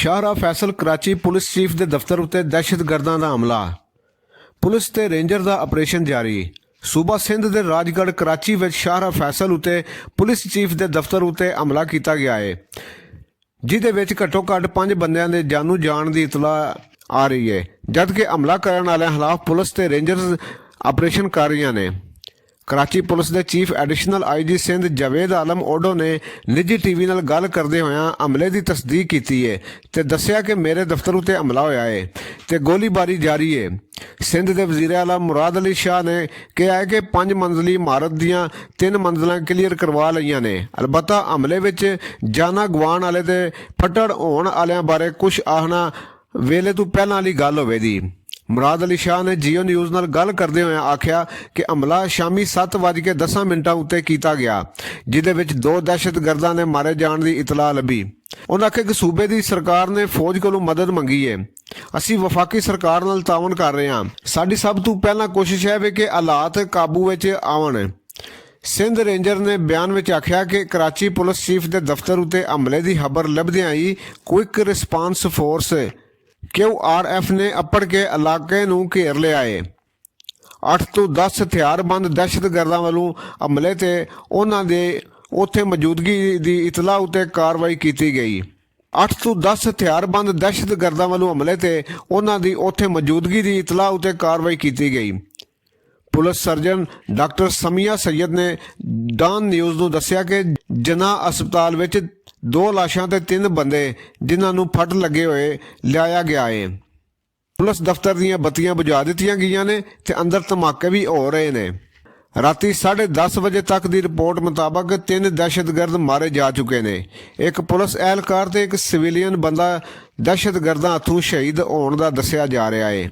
शाहरा Faisal Karachi police chief के दफ्तर उत्ते दहशतगर्दां दा हमला। पुलिस ते रेंजर दा ऑपरेशन जारी। सूबा सिंध के राजगढ़ कराची विच शाहरा फैसल उत्ते पुलिस चीफ के दफ्तर उत्ते हमला किया गया है, जिहदे विच घट्टो घट्ट 5 बंदियां दे जानू जाण दी इतला आ रही है, जबकि हमला करन वालियां खिलाफ पुलिस ते रेंजर ऑपरेशन कर रही ने। कराची पुलिस के chief additional IG Sindh Javed Alam Odho ने निजी TV नाल गल करदे होया हमले की तस्दीक की है ते दस्सिया कि मेरे दफ्तर उत्ते हमला होया है ते गोलीबारी जारी है। सिंध के वजीर आला मुराद अली शाह ने कहा है कि 5 मंजिली इमारत दियां 3 मंजिलां क्लीयर करवा लईआं ने। अलबत्ता हमले विच जाना गवाण वाले ते फट्टड़ होण वालियां बारे कुछ आखना वेले तो पहलां वाली गल होवेगी। मुराद अली शाह ने जियो न्यूज़ नाल गल करदे होए आख्या कि हमला शामी 7:10 उत्ते कीता गया, जिहदे विच 2 दहशतगर्दां ने मारे जाण दी इतला लभी। उन्होंने आख्या कि सूबे की सरकार ने फौज कोलों मदद मंगी है, असीं वफाकी सरकार नाल तावन कर रहे हां। साडी सब तो पहला कोशिश है कि हालात काबू विच आवन। सिंध रेंजर ने बयान में आख्या कि कराची पुलिस चीफ के दफ्तर उत्ते हमले की खबर लभदियां ही क्विक रिस्पांस फोर्स QRF ने अपड़ के इलाके नूं घेर लिया है। 8 ਤੋਂ 10 हथियारबंद दहशतगर्दां वालों हमले ते उन्हां दे उत्थे मौजूदगी की इतला उत्ते कार्रवाई की गई। 8 ਤੋਂ 10 हथियारबंद दहशतगर्दां वालों हमले ते उन्हां दी उत्थे मौजूदगी की इतला उत्ते कार्रवाई की गई। Police surgeon doctor Samiya Syed ने डॉन न्यूज़ नूं दस्सिया कि जनाह अस्पताल विच 2 लाशां ते 3 बंदे जिन्हां नूं फट लगे हुए लिया गया है। पुलिस दफ्तर दीयां बत्तियां बुझा दित्तियां गईयां ने ते अंदर धमाके भी हो रहे ने। राती 10:30 बजे तक की रिपोर्ट मुताबक 3 दहशतगर्द मारे जा चुके ने। एक पुलिस एहलकार ते एक सिविलियन बंदा दहशतगर्दां हथों शहीद होने का दस्सिया जा रहा है।